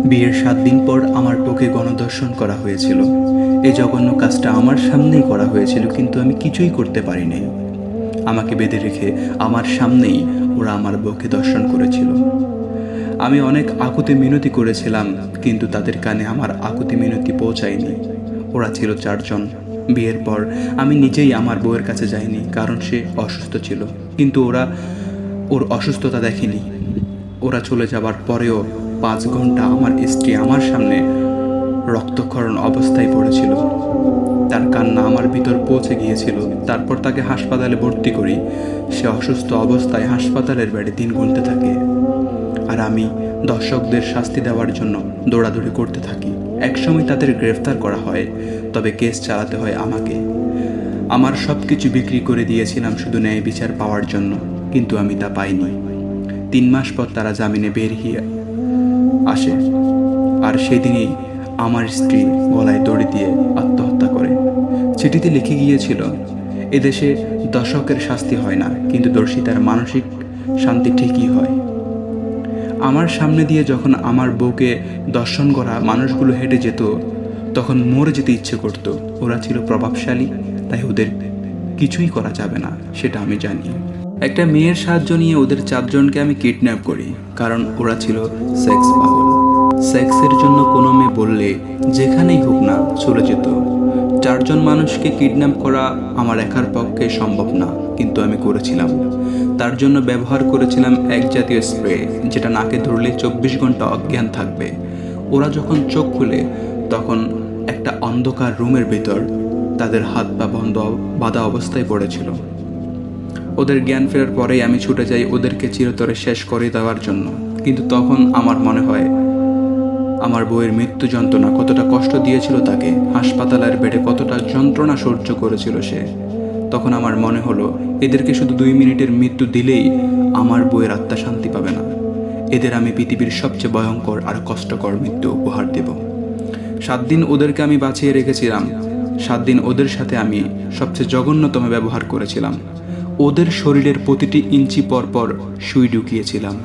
বিয়ের 7 দিন পর আমার বউকে গণধর্ষণ করা হয়েছিল। এই জঘন্য কাজটা আমার সামনেই করা হয়েছিল, কিন্তু আমি কিছুই করতে পারিনি। আমাকে বেঁধে রেখে আমার সামনেই ওরা আমার বউকে ধর্ষণ করেছিল। আমি অনেক আকুতি মিনতি করেছিলাম, কিন্তু তাদের কানে আমার আকুতি মিনতি পৌঁছায়নি। ওরা ছিল 4 জন। বিয়ের পর আমি নিজেই আমার বউয়ের কাছে যাইনি, কারণ সে অসুস্থ ছিল। কিন্তু ওর অসুস্থতা দেখেনি। ওরা চলে যাবার পরেও 5 ঘন্টা আমার স্ত্রী আমার সামনে রক্তক্ষরণ অবস্থায় পড়েছিল। তার কান্না আমার ভিতর পৌঁছে গিয়েছিল। তারপর তাকে হাসপাতালে ভর্তি করি। সে অসুস্থ অবস্থায় হাসপাতালের বেডে দিন গুনতে থাকে, আর আমি দর্শকদের শাস্তি দেওয়ার জন্য দৌড়াদৌড়ি করতে থাকি। একসময় তাদের গ্রেফতার করা হয়, তবে কেস চালাতে হয় আমাকে। আমার সব কিছু বিক্রি করে দিয়েছিলাম শুধু ন্যায় বিচার পাওয়ার জন্য, কিন্তু আমি তা পাইনি। 3 মাস পর তারা জামিনে বের হয়ে আসে, আর সেদিনই আমার স্ত্রী গলায় দড়ি দিয়ে আত্মহত্যা করে। চিঠিতে লিখে গিয়েছিল, এদেশে দর্শকের শাস্তি হয় না, কিন্তু দর্শিতার মানসিক শান্তি ঠিকই হয়। আমার সামনে দিয়ে যখন আমার বউকে দর্শন করা মানুষগুলো হেঁটে যেত, তখন মরে যেতে ইচ্ছে করত। ওরা ছিল প্রভাবশালী, তাই ওদের কিছুই করা যাবে না, সেটা আমি জানি। একটা মেয়ের সাহায্য নিয়ে ওদের 4 জনকে আমি কিডন্যাপ করি, কারণ ওরা ছিল সেক্স পাগল। সেক্সের জন্য কোনো মেয়ে বললে যেখানেই হোক না চলে যেত। 4 জন মানুষকে কিডন্যাপ করা আমার একার পক্ষে সম্ভব না, কিন্তু আমি করেছিলাম। তার জন্য ব্যবহার করেছিলাম এক জাতীয় স্প্রে, যেটা নাকে ধরলে 24 ঘন্টা অজ্ঞান থাকবে। ওরা যখন চোখ খুলে, তখন একটা অন্ধকার রুমের ভেতর তাদের হাত পা বাঁধা অবস্থায় পড়েছিল। ওদের জ্ঞান ফেরার পরেই আমি ছুটে যাই ওদেরকে চিরতরে শেষ করে দেওয়ার জন্য। কিন্তু তখন আমার মনে হয় আমার বউয়ের মৃত্যু যন্ত্রণা কতটা কষ্ট দিয়েছিল তাকে, হাসপাতালের বেডে কতটা যন্ত্রণা সহ্য করেছিল সে। তখন আমার মনে হলো, এদেরকে শুধু 2 মিনিটের মৃত্যু দিলেই আমার বউয়ের আত্মা শান্তি পাবে না। এদের আমি পৃথিবীর সবচেয়ে ভয়ঙ্কর আর কষ্টকর মৃত্যু উপহার দেব। 7 দিন ওদেরকে আমি বাঁচিয়ে রেখেছিলাম। 7 দিন ওদের সাথে আমি সবচেয়ে জঘন্যতম ব্যবহার করেছিলাম। ওদের শরীরের প্রতিটি ইঞ্চি পর পর সুই ঢুকিয়েছিলাম।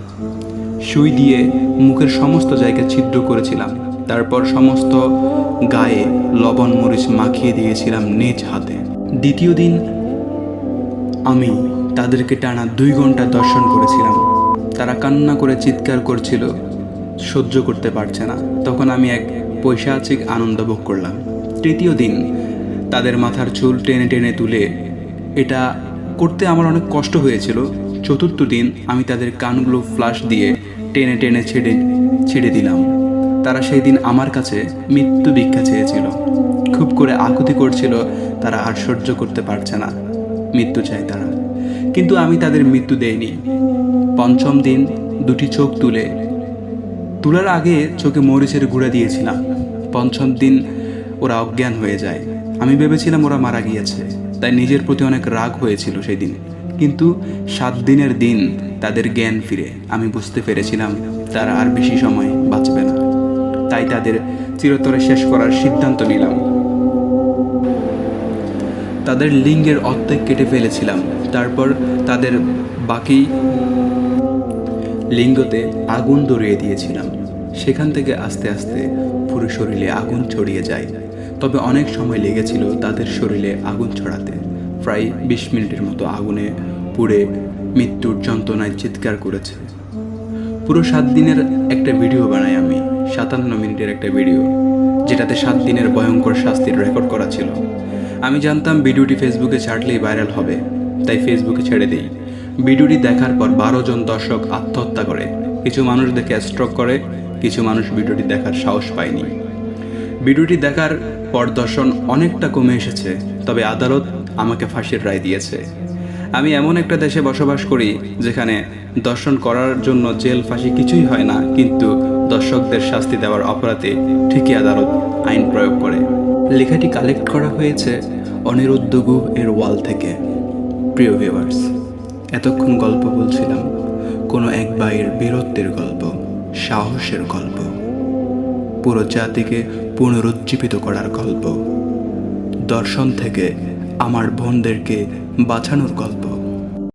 সুই দিয়ে মুখের সমস্ত জায়গায় ছিদ্র করেছিলাম। তারপর সমস্ত গায়ে লবণ মরিচ মাখিয়ে দিয়েছিলাম নিজ হাতে। দ্বিতীয় দিন আমি তাদেরকে টানা 2 ঘন্টা দর্শন করেছিলাম। তারা কান্না করে চিৎকার করছিল, সহ্য করতে পারছে না। তখন আমি এক পৈশাচিক আনন্দ ভোগ করলাম। তৃতীয় দিন তাদের মাথার চুল টেনে টেনে তুলে, এটা করতে আমার অনেক কষ্ট হয়েছিল। চতুর্থ দিন আমি তাদের কানগুলো ফ্লাশ দিয়ে টেনে টেনে ছেড়ে দিলাম। তারা সেই দিন আমার কাছে মৃত্যু ভিক্ষা চেয়েছিল, খুব করে আকুতি করছিল। তারা আর সহ্য করতে পারছে না, মৃত্যু চায় তারা, কিন্তু আমি তাদের মৃত্যু দেইনি। পঞ্চম দিন 2টি চোখ তোলার আগে চোখে মরিচের গুঁড়া দিয়েছিলাম। পঞ্চম দিন ওরা অজ্ঞান হয়ে যায়। আমি ভেবেছিলাম ওরা মারা গিয়েছে, তাই নিজের প্রতি অনেক রাগ হয়েছিল সেই দিন। কিন্তু 7 দিনের দিন তাদের জ্ঞান ফিরে আমি বুঝতে পেরেছিলাম তারা আর বেশি সময় বাঁচবে না, তাই তাদের চিরতরে শেষ করার সিদ্ধান্ত নিলাম। তাদের লিঙ্গের অর্ধেক কেটে ফেলেছিলাম। তারপর তাদের বাকি লিঙ্গতে আগুন ধরিয়ে দিয়েছিলাম। সেখান থেকে আস্তে আস্তে পুরো শরীরে আগুন ছড়িয়ে যায়। তবে অনেক সময় লেগেছিল তাদের শরীরে আগুন ছড়াতে। প্রায় 20 মিনিটের মতো আগুনে পুড়ে মৃত্যুর যন্ত্রণায় চিৎকার করেছে। পুরো 7 দিনের একটা ভিডিও বানাই আমি, 57 মিনিটের একটা ভিডিও, যেটাতে 7 দিনের ভয়ঙ্কর শাস্তির রেকর্ড করা ছিল। আমি জানতাম ভিডিওটি ফেসবুকে ছাড়লেই ভাইরাল হবে, তাই ফেসবুকে ছেড়ে দিই। ভিডিওটি দেখার পর 12 জন দর্শক আত্মহত্যা করে। কিছু মানুষ দেখে স্ট্রোক করে, কিছু মানুষ ভিডিওটি দেখার সাহস পায়নি। ভিডিওটি দেখার পর দর্শন অনেকটা কমে এসেছে, তবে আদালত আমাকে ফাঁসির রায় দিয়েছে। আমি এমন একটা দেশে বসবাস করি যেখানে দর্শন করার জন্য জেল ফাঁসি কিছুই হয় না, কিন্তু দর্শকদের শাস্তি দেওয়ার অপরাধে ঠিকই আদালত আইন প্রয়োগ করে। লেখাটি কালেক্ট করা হয়েছে অনিরুদ্ধ গুহ এর ওয়াল থেকে। প্রিয় ভিউয়ার্স, এতক্ষণ গল্প বলছিলাম কোনো এক ভাইয়ের বীরত্বের গল্প, সাহসের গল্প, পুরো জাতিকে পুনরুজ্জীবিত করার গল্প, দর্শন থেকে আমার বোনদেরকে বাঁচানোর গল্প।